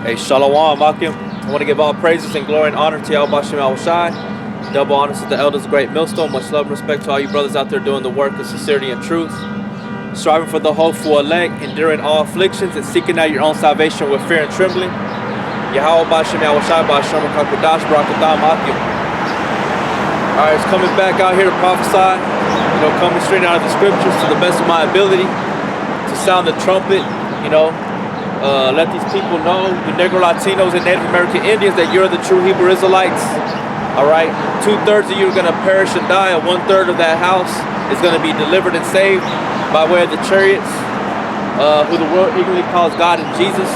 Hey, Shalom, Akim. I want to give all praises and glory and honor to Yahawah. Double honors to the elders of Great Millstone. Much love and respect to all you brothers out there doing the work of sincerity and truth. Striving for the hopeful elect, enduring all afflictions, and seeking out your own salvation with fear and trembling. Yahawah Bashem Yahushai Bashem Kakudash Barakatam Akim. Alright, it's coming back out here to prophesy. Coming straight out of the scriptures to the best of my ability. To sound the trumpet, let these people know, the Negro Latinos and Native American Indians, that you're the true Hebrew Israelites. Alright, 2/3 of you are going to perish and die, and 1/3 of that house is going to be delivered and saved by way of the chariots, who the world eagerly calls God and Jesus,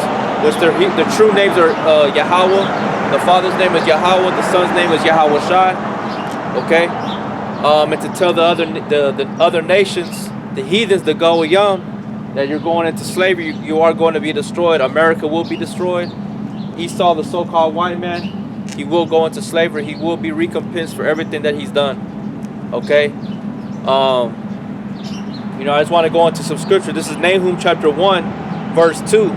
which their true names are Yahawah. The Father's name is Yahawah, the Son's name is Yahawah Shai. Okay? And to tell the other nations, the heathens, the Goyim, that you're going into slavery, you are going to be destroyed. America will be destroyed. Esau, the so-called white man, he will go into slavery. He will be recompensed for everything that he's done. Okay? I just want to go into some scripture. This is Nahum chapter 1, verse 2.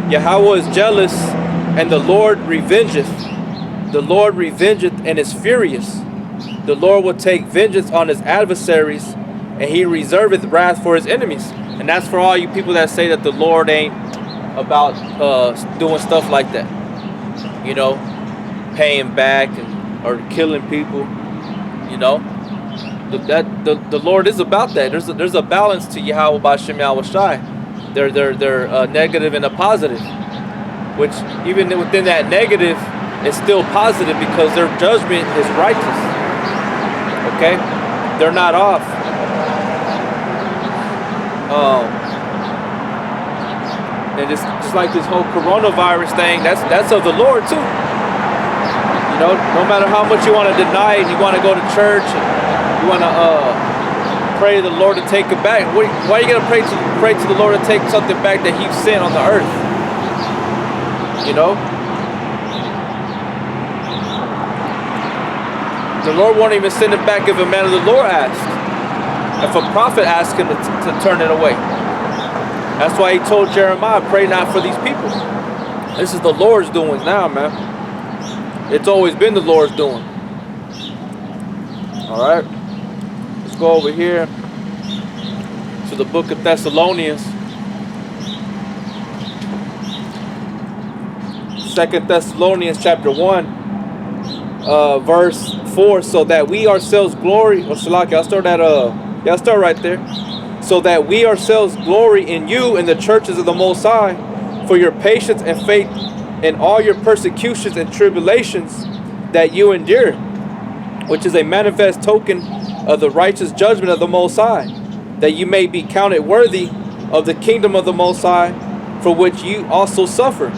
Yahawah is jealous, and the Lord revengeth. The Lord revengeth and is furious. The Lord will take vengeance on his adversaries, and he reserveth wrath for his enemies. And that's for all you people that say that the Lord ain't about doing stuff like that. Paying back or killing people. The Lord is about that. There's a balance to Yahawah Bashem Yahushai. They're negative and a positive, which even within that negative, it's still positive because their judgment is righteous. Okay, they're not off. And just like this whole coronavirus thing, that's of the Lord too. No matter how much you want to deny it, you want to go to church, and you want to pray to the Lord to take it back. Why are you gonna pray to the Lord to take something back that He sent on the earth? The Lord won't even send it back if a man of the Lord asked. If a prophet asked him to turn it away. That's why he told Jeremiah, pray not for these people. This is the Lord's doing now, man. It's always been the Lord's doing. Alright. Let's go over here to the book of Thessalonians. 2 Thessalonians chapter 1, verse 4. So that we ourselves glory. Or Shalaki, I'll start at I'll start right there. So that we ourselves glory in you in the churches of the Most High, for your patience and faith in all your persecutions and tribulations that you endure, which is a manifest token of the righteous judgment of the Most High, that you may be counted worthy of the kingdom of the Most High, for which you also suffer.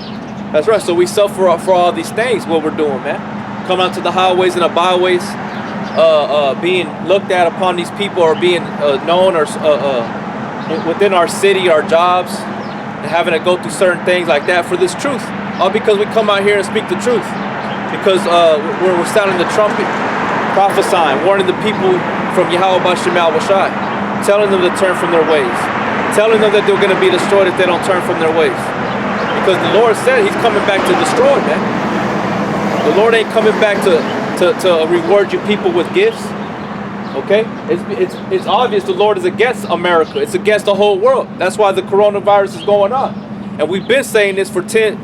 That's right. So we suffer for all these things. What we're doing, man, coming out to the highways and the byways. Being looked at upon these people, or being known, or within our city, our jobs, and having to go through certain things like that for this truth, all because we come out here and speak the truth, because we're sounding the trumpet, prophesying, warning the people from Yahawah Bashem Yahushai, telling them to turn from their ways, telling them that they're going to be destroyed if they don't turn from their ways, because the Lord said He's coming back to destroy, man. The Lord ain't coming back to reward you people with gifts. Okay, it's obvious the Lord is against America. It's against the whole world. That's why the coronavirus is going on, and we've been saying this for 10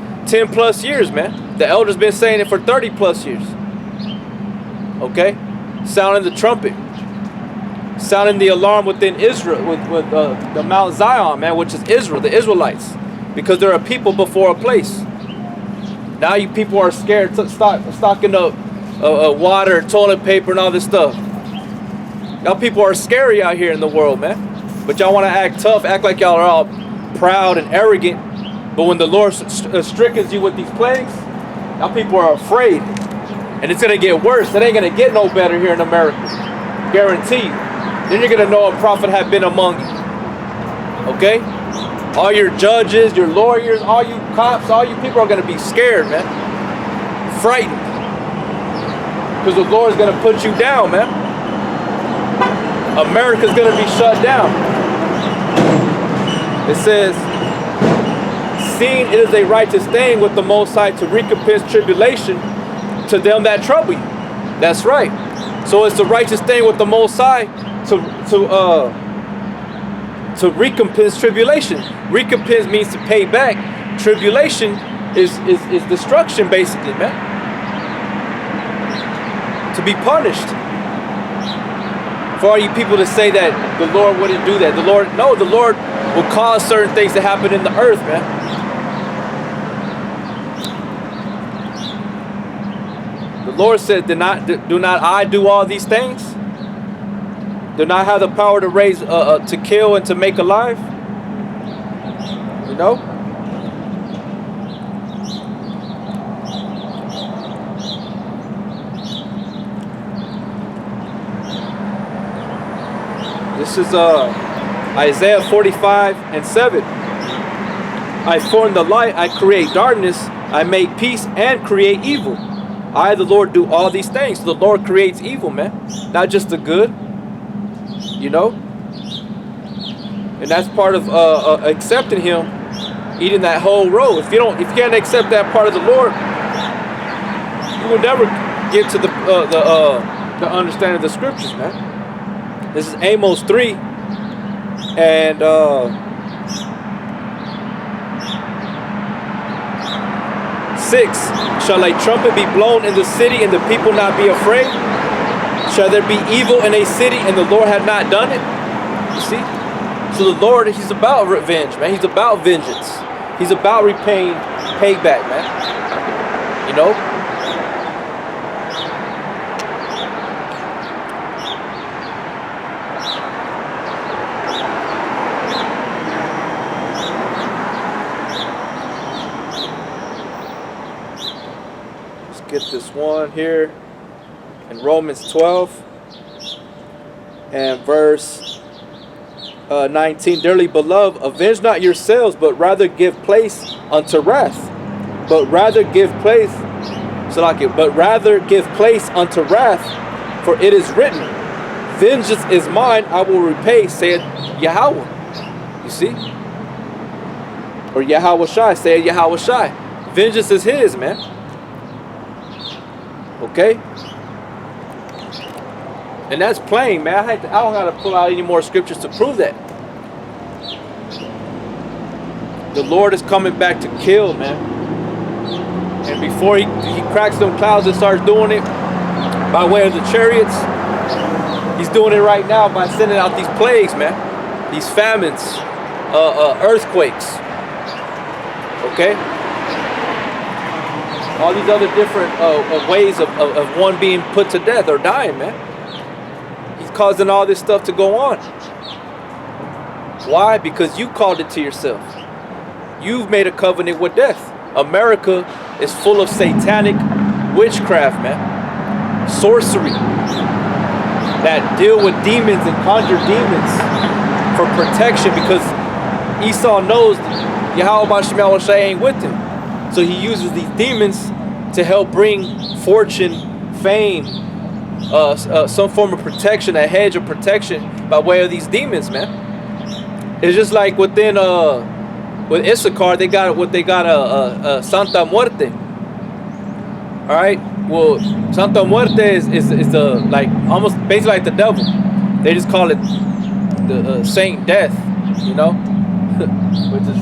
plus years, man. The elders been saying it for 30 plus years. Okay, sounding the trumpet, sounding the alarm within Israel, with the Mount Zion, man, which is Israel, the Israelites, because they're a people before a place. Now you people are scared, stocking up water, toilet paper, and all this stuff. Y'all people are scary out here in the world, man. But y'all want to act tough, act like y'all are all proud and arrogant. But when the Lord strickens you with these plagues, y'all people are afraid. And it's going to get worse. It ain't going to get no better here in America. Guaranteed. Then you're going to know a prophet had been among you. Okay? All your judges, your lawyers, all you cops, all you people are going to be scared, man. Frightened. Because the Lord's going to put you down, man. America's going to be shut down. It says, seeing it is a righteous thing with the Most High to recompense tribulation to them that trouble you. That's right. So it's a righteous thing with the Most High to recompense tribulation. Recompense means to pay back. Tribulation is destruction, basically, man. To be punished. For all you people to say that the Lord wouldn't do that. The Lord will cause certain things to happen in the earth, man. The Lord said, do not I do all these things? Do not have the power to raise, to kill and to make alive? You know? This is Isaiah 45:7. I form the light, I create darkness, I make peace and create evil. I, the Lord, do all these things. So the Lord creates evil, man. Not just the good. You know? And that's part of accepting Him, eating that whole row. If you can't accept that part of the Lord, you will never get to the understanding of the scriptures, man. This is Amos 3 and 6. Shall a trumpet be blown in the city and the people not be afraid? Shall there be evil in a city and the Lord had not done it? You see? So the Lord, He's about revenge, man. He's about vengeance. He's about repaying payback, man. You know? Get this one here in Romans 12 and verse 19. Dearly beloved, avenge not yourselves, but rather give place unto wrath. But rather give place unto wrath, for it is written, vengeance is mine, I will repay, saith Yahawah. You see? Or Yahawah Shai, saith Yahawah Shai. Vengeance is His, man. Okay, and that's plain, man. I don't gotta pull out any more scriptures to prove that. The Lord is coming back to kill, man. And before he cracks them clouds and starts doing it by way of the chariots, He's doing it right now by sending out these plagues, man. These famines, earthquakes. Okay. All these other different ways of one being put to death or dying, man. He's causing all this stuff to go on. Why? Because you called it to yourself. You've made a covenant with death. America is full of satanic witchcraft, man. Sorcery. That deal with demons and conjure demons for protection, because Esau knows Yahawah ain't with him. So he uses these demons to help bring fortune, fame, some form of protection, a hedge of protection by way of these demons, man. It's just like with Issachar, they got Santa Muerte. All right. Well, Santa Muerte is the almost basically like the devil. They just call it the Saint Death, you know, which is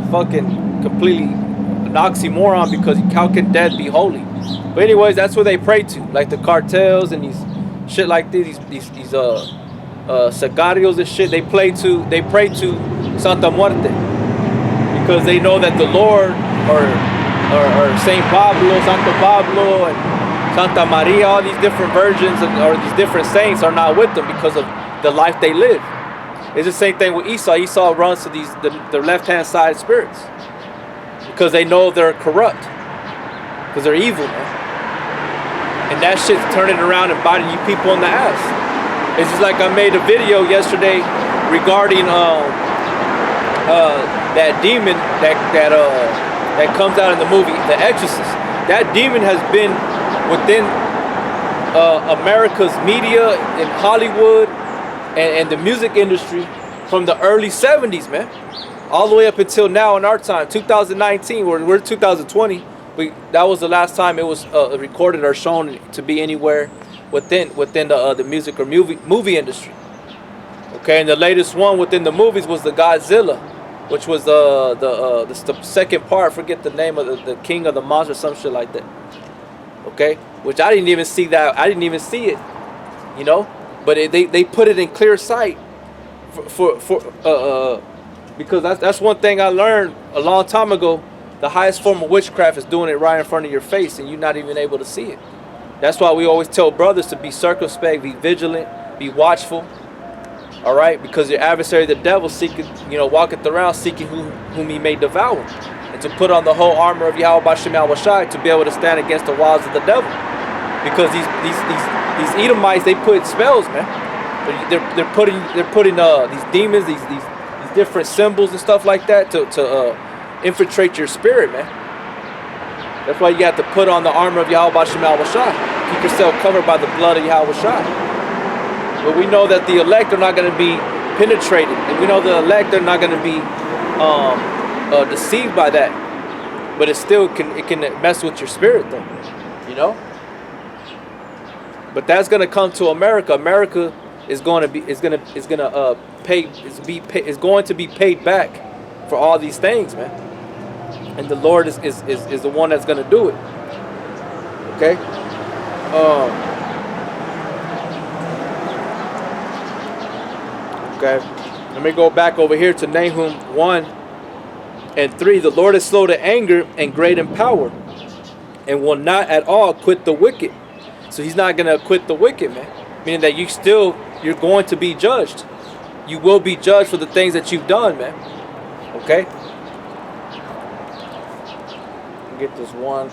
fucking completely an oxymoron, because how can death be holy? But anyways, that's what they pray to, like the cartels and these shit like these sicarios and shit. They pray to Santa Muerte, because they know that the Lord or Saint Pablo, Santo Pablo, and Santa Maria, all these different virgins or these different saints are not with them because of the life they live. It's the same thing with Esau. Esau runs to the left-hand side spirits, because they know they're corrupt, because they're evil, man. And that shit's turning around and biting you people in the ass. It's just like I made a video yesterday regarding that demon that comes out in the movie The Exorcist. That demon has been within America's media and Hollywood and the music industry from the early 70s, man. all the way up until now in our time, 2019. We're 2020. That was the last time it was recorded or shown to be anywhere within the music or movie industry. Okay, and the latest one within the movies was the Godzilla, which was the second part. I forget the name of the King of the Monsters, some shit like that. Okay, which I didn't even see that. I didn't even see it, you know. But they put it in clear sight because that's one thing I learned a long time ago. The highest form of witchcraft is doing it right in front of your face, and you're not even able to see it. That's why we always tell brothers to be circumspect, be vigilant, be watchful. All right, because your adversary, the devil, seeking, walketh around seeking whom he may devour, and to put on the whole armor of Yahawah to be able to stand against the wiles of the devil. Because these Edomites, they put spells, man. They're putting these demons, these different symbols and stuff like that to infiltrate your spirit, man. That's why you have to put on the armor of Yahawah. Keep yourself covered by the blood of Yahawah. But we know that the elect are not going to be penetrated, and we know the elect are not going to be deceived by that. But it still can mess with your spirit, though, you know. But that's going to come to America. America is going to be paid back for all these things, man. And the Lord is the one that's going to do it. Okay. Okay, let me go back over here to Nahum 1:3. The Lord is slow to anger and great in power, and will not at all quit the wicked. So he's not going to quit the wicked, man. Meaning that you're going to be judged. You will be judged for the things that you've done, man. Okay? Get this one.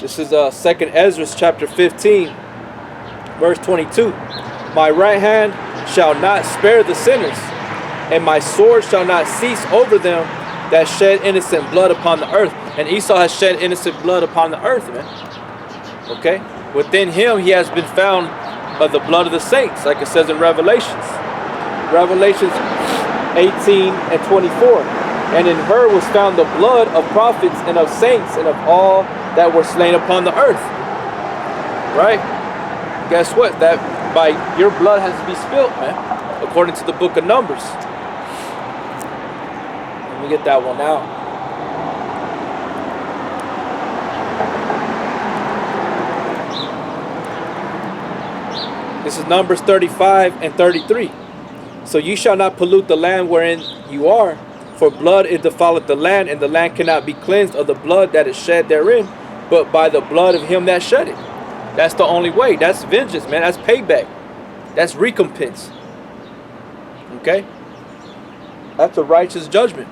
This is 2nd Ezra chapter 15, verse 22. My right hand shall not spare the sinners, and my sword shall not cease over them that shed innocent blood upon the earth. And Esau has shed innocent blood upon the earth, man. Okay? Within him he has been found of the blood of the saints, like it says in Revelations 18:24. And in her was found the blood of prophets and of saints and of all that were slain upon the earth. Right? Guess what? That by your blood has to be spilt, man, according to the book of Numbers. Let me get that one out. This is Numbers 35:33. So you shall not pollute the land wherein you are, for blood it defileth the land, and the land cannot be cleansed of the blood that is shed therein, but by the blood of him that shed it. That's the only way. That's vengeance, man. That's payback. That's recompense. Okay? That's a righteous judgment.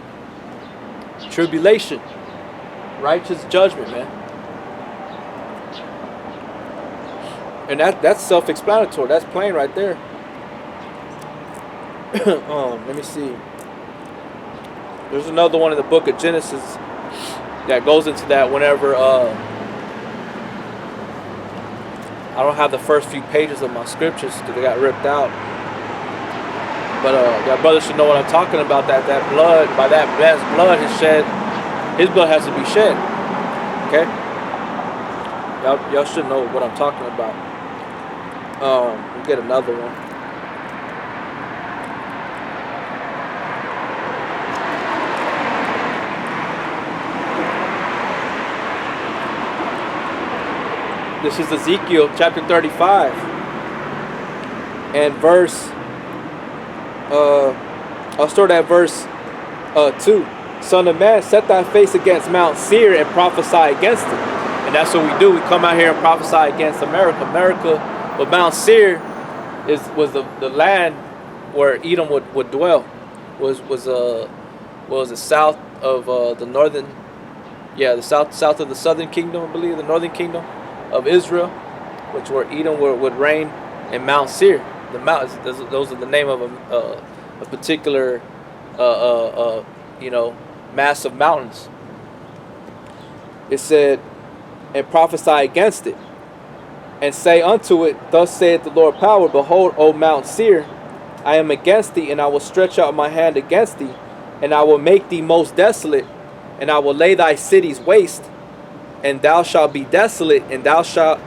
Tribulation. Righteous judgment, man. And that's self-explanatory. That's plain right there. Let me see. There's another one in the book of Genesis that goes into that whenever I don't have the first few pages of my scriptures because they got ripped out. But that brother should know what I'm talking about. That blood, by that man's blood, his blood has to be shed. Okay? Y'all should know what I'm talking about. We'll get another one. This is Ezekiel chapter 35 and verse I'll start at verse 2. Son of man, set thy face against Mount Seir and prophesy against it. And that's what we do. We come out here and prophesy against America. But Mount Seir was the land where Edom would dwell. Was the south of the northern, the south of the southern kingdom, I believe, the northern kingdom of Israel, which where Edom would reign, in Mount Seir. The mountains, those are the name of a particular mass of mountains. It said, and prophesy against it. and say unto it, Thus saith the Lord power, Behold, O Mount Seir, I am against thee, and I will stretch out my hand against thee, and I will make thee most desolate, and I will lay thy cities waste, and thou shalt be desolate, and thou shalt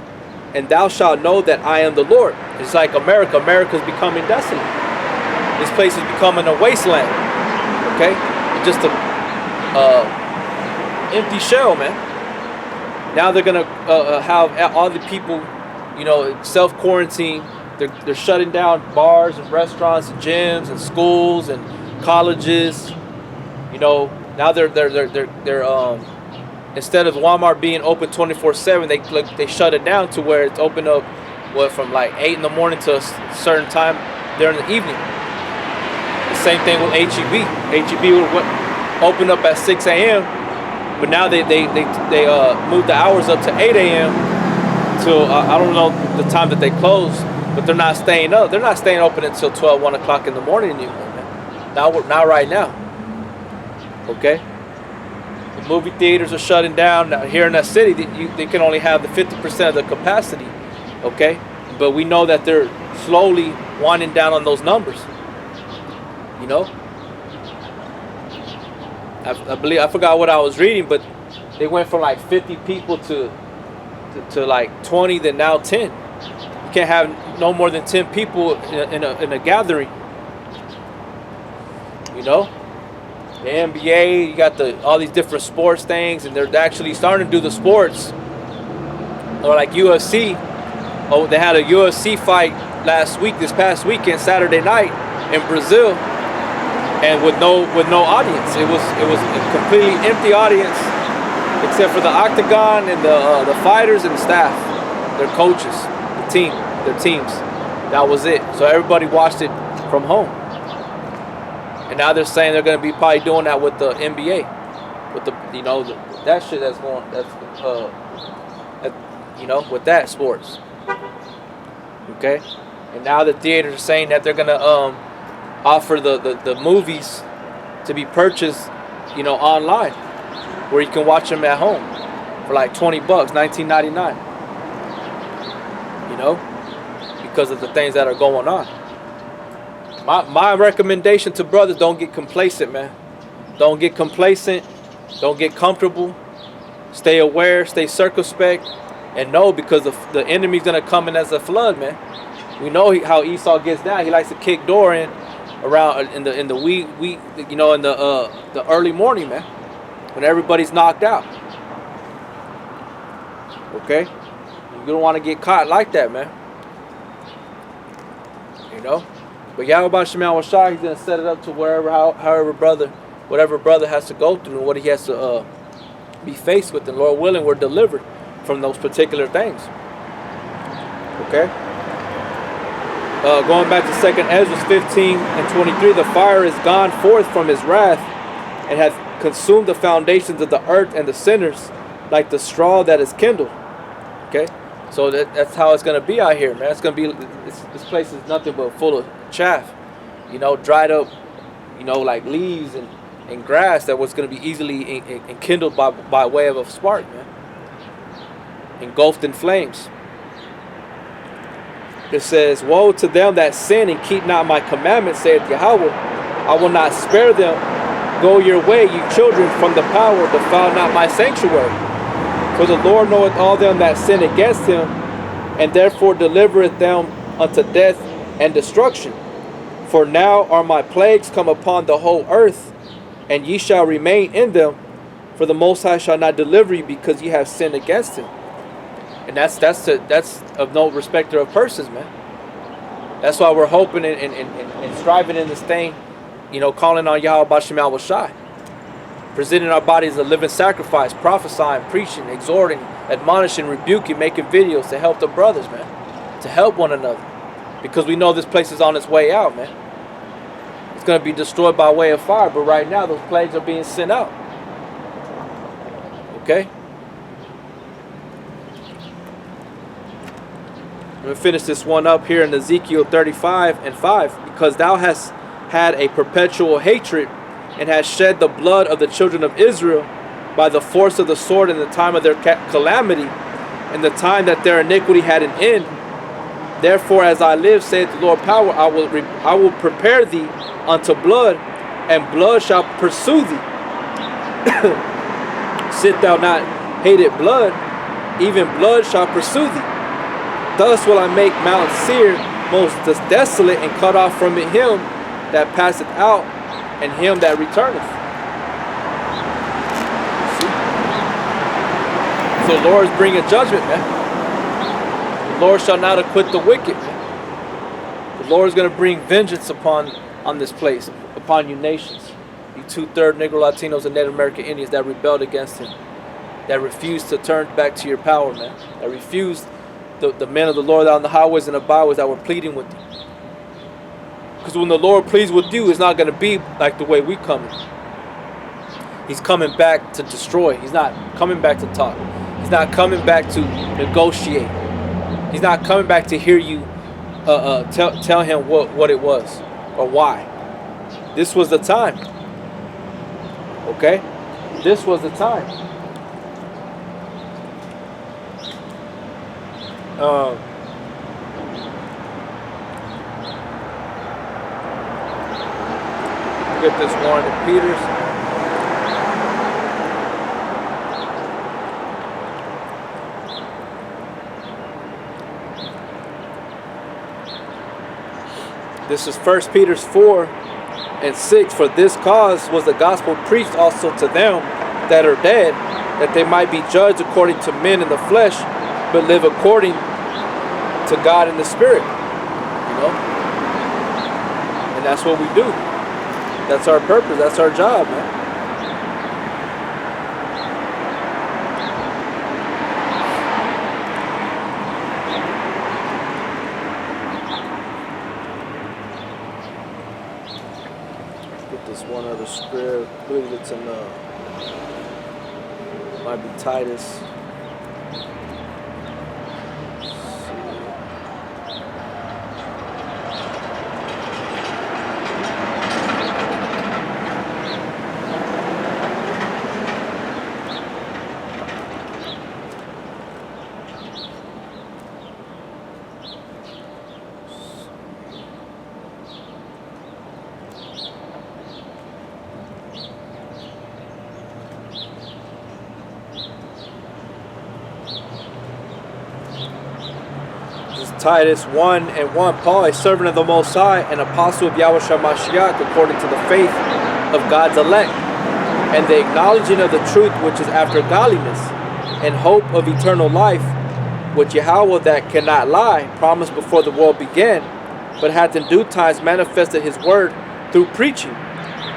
know that I am the Lord. It's like America. America's becoming desolate. This place is becoming a wasteland. Okay? It's just a empty shell, man. Now they're gonna have all the people, self-quarantine. They're shutting down bars and restaurants and gyms and schools and colleges. Now they're instead of Walmart being open 24/7, they shut it down to where it's open up from like 8 in the morning to a certain time during the evening. The same thing with HEB. HEB would open up at 6 a.m. but now they moved the hours up to 8 a.m. till I don't know the time that they close, but they're not staying up. They're not staying open until 12, 1 o'clock in the morning anymore, man. Now right now. Okay? The movie theaters are shutting down. Now here in that city, they can only have the 50% of the capacity. Okay? But we know that they're slowly winding down on those numbers. I forgot what I was reading, but they went from like 50 people to like 20, then now 10. You can't have no more than 10 people in a gathering. The NBA, you got all these different sports things, and they're actually starting to do the sports. Or like UFC. Oh, they had a UFC fight this past weekend, Saturday night in Brazil, and with no audience. It was a completely empty audience, except for the octagon and the fighters and the staff, their coaches, their teams. That was it. So everybody watched it from home. And now they're saying they're going to be probably doing that with the NBA, with that shit that's going, with that sports. Okay, and now the theaters are saying that they're going to offer the movies to be purchased, online, where you can watch them at home for like $20, $19.99. Because of the things that are going on. My recommendation to brothers, don't get complacent, man. Don't get complacent. Don't get comfortable. Stay aware. Stay circumspect. And know, because the enemy's going to come in as a flood, man. We know how Esau gets down. He likes to kick door in around in the early morning, man. When everybody's knocked out. Okay? You don't want to get caught like that, man. But Yahawah Shemel Shah, he's going to set it up to whatever brother has to go through and what he has to be faced with. And Lord willing, we're delivered from those particular things. Okay? Going back to 2nd Ezra 15:23, the fire is gone forth from his wrath and hath consumed the foundations of the earth and the sinners like the straw that is kindled. Okay? So that's how it's going to be out here, man. It's going to be, this place is nothing but full of chaff, dried up, like leaves and grass that was going to be easily enkindled by way of a spark, man. Engulfed in flames. It says, Woe to them that sin and keep not my commandments, saith Yahawah. I will not spare them. Go your way, you children, from the power, defile not my sanctuary. For the Lord knoweth all them that sin against him, and therefore delivereth them unto death and destruction. For now are my plagues come upon the whole earth, and ye shall remain in them, for the Most High shall not deliver you, because ye have sinned against him. And that's of no respecter of persons, man. That's why we're hoping and striving in this thing, calling on Yahawah Shemel Shai. Presenting our bodies as a living sacrifice, prophesying, preaching, exhorting, admonishing, rebuking, making videos to help the brothers, man. To help one another. Because we know this place is on its way out, man. It's going to be destroyed by way of fire. But right now, those plagues are being sent out. Okay? I'm going to finish this one up here in Ezekiel 35:5. Because thou hast had a perpetual hatred and hast shed the blood of the children of Israel by the force of the sword in the time of their calamity, and the time that their iniquity had an end. Therefore, as I live, saith the Lord power, I will prepare thee unto blood, and blood shall pursue thee. Sit thou not hated blood, even blood shall pursue thee. Thus will I make Mount Seir most desolate, and cut off from it him that passeth out, and him that returneth. See? So the Lord is bringing judgment, man. The Lord shall not acquit the wicked, man. The Lord is going to bring vengeance on this place, upon you nations. You 2/3 Negro Latinos and Native American Indians that rebelled against him, that refused to turn back to your power, man. That refused the men of the Lord out on the highways and the byways that were pleading with you. Because when the Lord pleads with you, it's not going to be like the way we come in. He's coming back to destroy. He's not coming back to talk. He's not coming back to negotiate. He's not coming back to hear you tell him what it was or why. This was the time. Okay? This was the time. Get this Warren and Peters. This is 1 Peter 4:6. For this cause was the gospel preached also to them that are dead, that they might be judged according to men in the flesh, but live according to God in the Spirit. You know? And that's what we do. That's our purpose. That's our job, man. Let's get this one other script. I believe it's in might be Titus. Titus 1:1, Paul, a servant of the Most High, an apostle of Yahawah Mashiach, according to the faith of God's elect, and the acknowledging of the truth which is after godliness, and hope of eternal life, which Yahawah that cannot lie promised before the world began, but hath in due times manifested his word through preaching,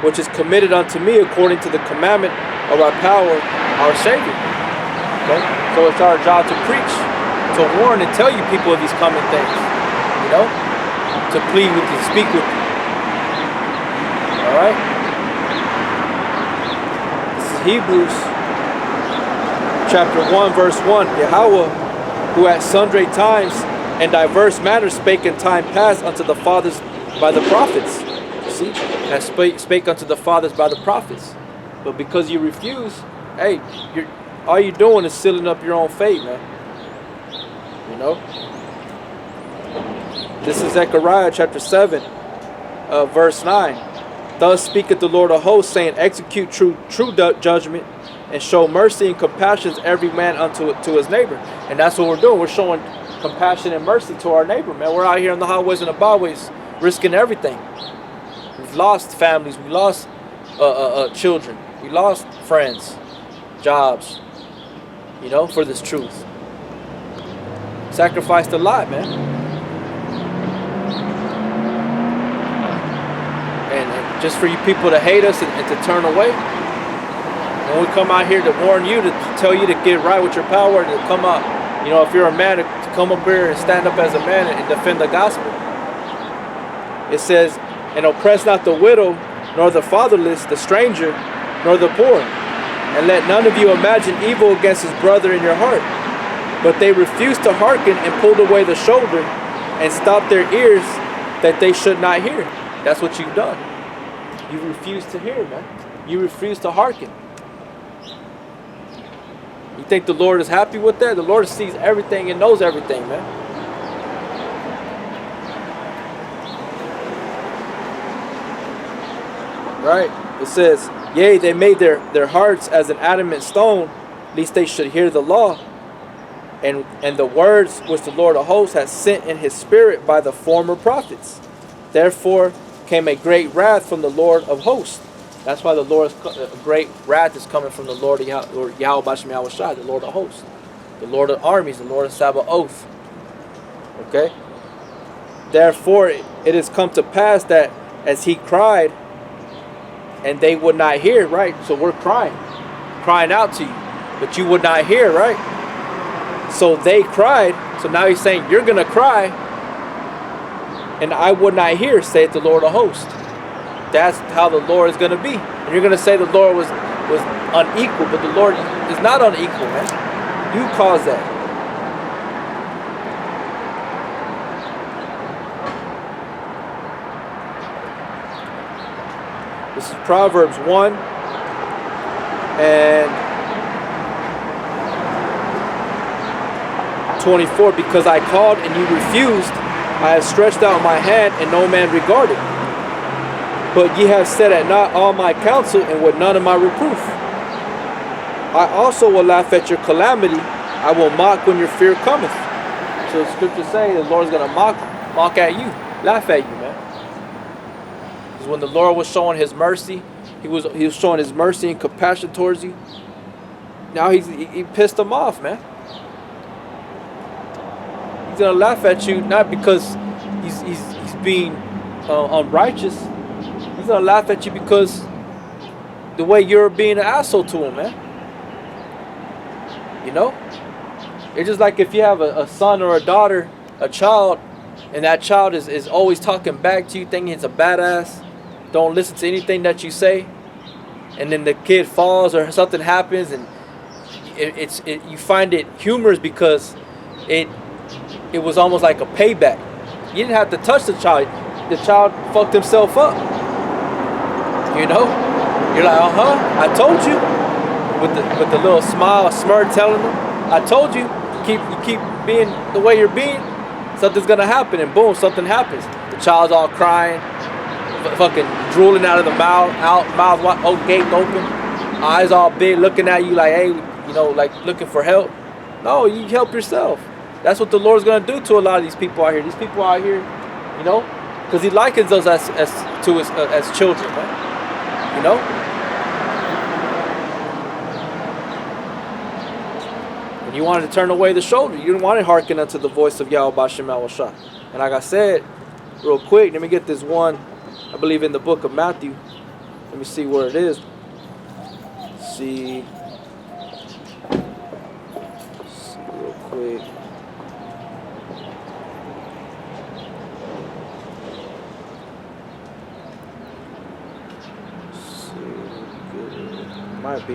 which is committed unto me according to the commandment of our power, our Savior. Okay? So it's our job to preach, to warn and tell you people of these coming things, you know, to plead with you, speak with you. All right. This is Hebrews chapter 1:1. Yahawah, who at sundry times and diverse matters spake in time past unto the fathers by the prophets. You see, that spake unto the fathers by the prophets. But because you refuse, hey, all you're doing is sealing up your own fate, man. You know, this is Zechariah chapter 7, verse 9. Thus speaketh the Lord of hosts, saying, execute true judgment, and show mercy and compassion every man to his neighbor. And that's what we're doing. We're showing compassion and mercy to our neighbor, man. We're out here on the highways and the byways, risking everything. We've lost families, we lost children, we lost friends, jobs, you know, for this truth. Sacrificed a lot, man. And just for you people to hate us and to turn away. When we come out here to warn you, to tell you to get right with your power, to come out, you know, if you're a man, to come up here and stand up as a man and defend the gospel. It says, and oppress not the widow, nor the fatherless, the stranger, nor the poor. And let none of you imagine evil against his brother in your heart. But they refused to hearken and pulled away the shoulder and stopped their ears that they should not hear. That's what you've done. You refuse to hear, man. You refuse to hearken. You think the Lord is happy with that? The Lord sees everything and knows everything, man. Right? It says, yea, they made their hearts as an adamant stone, lest they should hear the law. And the words which the Lord of hosts has sent in his spirit by the former prophets. Therefore came a great wrath from the Lord of hosts. That's why the Lord's great wrath is coming from the Lord of Yahawah Bashem Yahushua, the Lord of hosts, the Lord of armies, the Lord of Sabaoth. Okay? Therefore it has come to pass that as he cried, and they would not hear, right? So we're crying out to you, but you would not hear, right? So they cried. So now he's saying, you're going to cry, and I would not hear, saith the Lord of hosts. That's how the Lord is going to be. And you're going to say the Lord was unequal, but the Lord is not unequal, man. You caused that. This is Proverbs 1 and 24. Because I called and you refused, I have stretched out my hand and no man regarded. But ye have set at naught all my counsel, and with none of my reproof. I also will laugh at your calamity. I will mock when your fear cometh. So the scriptures say the Lord's going to mock at you, laugh at you, man. Because when the Lord was showing his mercy, he was showing his mercy and compassion towards you. Now he pissed them off, man. He's going to laugh at you, not because he's being unrighteous. He's going to laugh at you because the way you're being an asshole to him, man. You know? It's just like if you have a son or a daughter, a child, and that child is always talking back to you, thinking it's a badass, don't listen to anything that you say, and then the kid falls or something happens, and you find it humorous because it was almost like a payback. You didn't have to touch the child. The child fucked himself up. You know? You're like, I told you. With the little smile, smirk telling them, I told you, you keep being the way you're being, something's gonna happen, and boom, something happens. The child's all crying, fucking drooling out of the mouth wide, gaped open, eyes all big, looking at you like, hey, you know, like looking for help. No, you help yourself. That's what the Lord's gonna do to a lot of these people out here. These people out here, you know, because He likens us as children, man. You know. And you wanted to turn away the shoulder. You didn't want to hearken unto the voice of Yahawah Bashem Yahushua. And like I said, real quick, let me get this one. I believe in the book of Matthew. Let me see where it is. See real quick. Might be.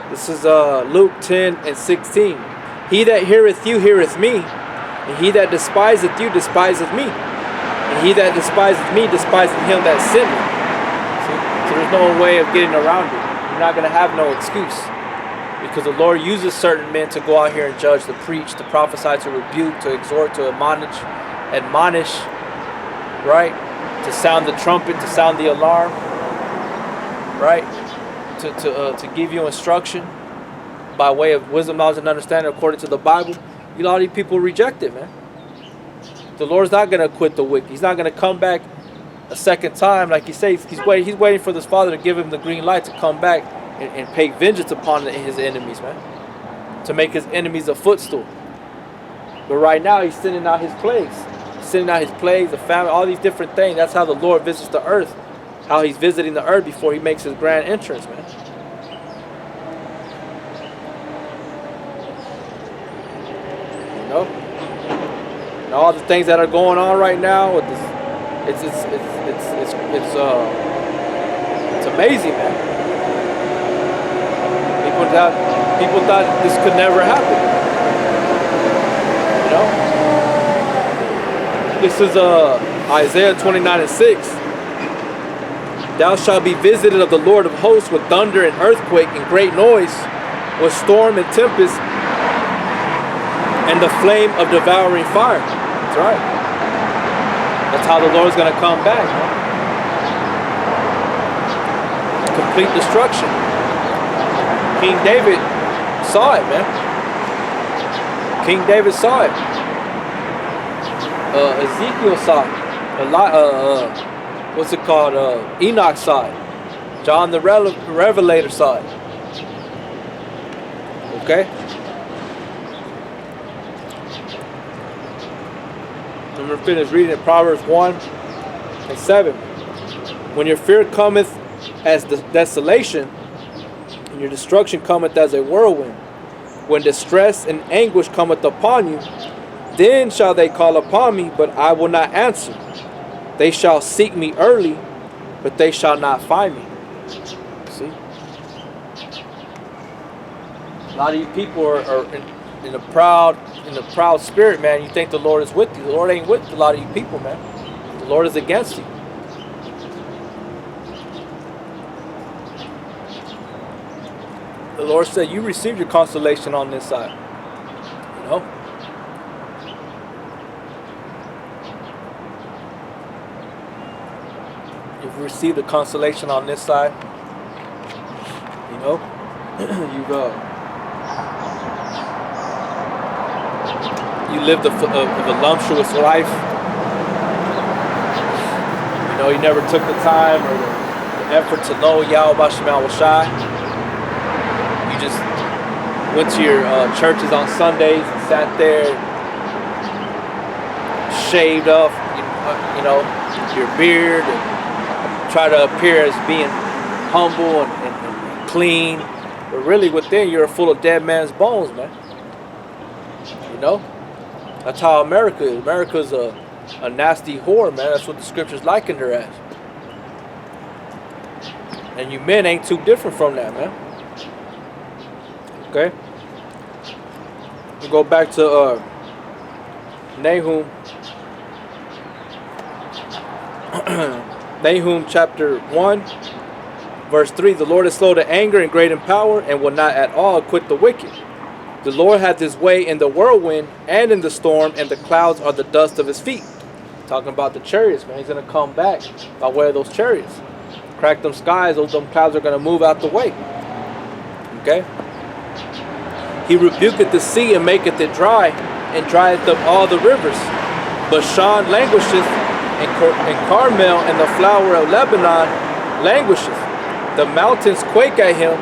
This is Luke 10 and 16. He that heareth you heareth me, and he that despiseth you despiseth me, and he that despiseth me despiseth him that sent me. So there's no way of getting around it. You're not going to have no excuse, because the Lord uses certain men to go out here and judge, to preach, to prophesy, to rebuke, to exhort, to admonish, right? To sound the trumpet, to sound the alarm, right? To give you instruction by way of wisdom, knowledge, and understanding according to the Bible. A lot of these people reject it, man. The Lord's not going to quit the wicked. He's not going to come back a second time. Like he says, he's waiting for this Father to give him the green light to come back and pay vengeance upon his enemies, man. To make his enemies a footstool. But right now, he's sending out his plagues. He's sending out his plagues, the famine, all these different things. That's how the Lord visits the earth. how he's visiting the earth before he makes his grand entrance, man. You know, and all the things that are going on right now with this, it's amazing, man. People thought this could never happen. You know, this is Isaiah 29:6. Thou shalt be visited of the Lord of hosts with thunder and earthquake and great noise, with storm and tempest, and the flame of devouring fire. That's right. That's how the Lord's going to come back. Complete destruction. King David saw it, man. King David saw it. Ezekiel saw it. What's it called? Enoch saw it. John the Revelator saw it. Okay? I'm going to finish reading Proverbs 1:7. When your fear cometh as desolation, and your destruction cometh as a whirlwind, when distress and anguish cometh upon you, then shall they call upon me, but I will not answer. They shall seek me early, but they shall not find me. See? A lot of you people are in a proud spirit, man. You think the Lord is with you. The Lord ain't with a lot of you people, man. The Lord is against you. The Lord said, you received your consolation on this side. You know? You've received the consolation on this side. You know? You lived a voluptuous life. You know, you never took the time or the effort to know Yahawah Shai. You just went to your churches on Sundays and sat there, shaved off, you know, your beard, and try to appear as being humble and clean, but really within you're full of dead man's bones, man. You know, that's how America is. America's a nasty whore, man. That's what the scriptures likened her as. And you men ain't too different from that, man. Okay, we'll go back to Nahum. Nahum chapter 1, verse 3. The Lord is slow to anger and great in power, and will not at all acquit the wicked. The Lord hath his way in the whirlwind and in the storm, and the clouds are the dust of his feet. Talking about the chariots, man. He's going to come back by way of those chariots. Crack them skies, them clouds are going to move out the way. Okay? He rebuketh the sea and maketh it dry, and drieth up all the rivers. Bashan languisheth, and Carmel and the flower of Lebanon languisheth. The mountains quake at him,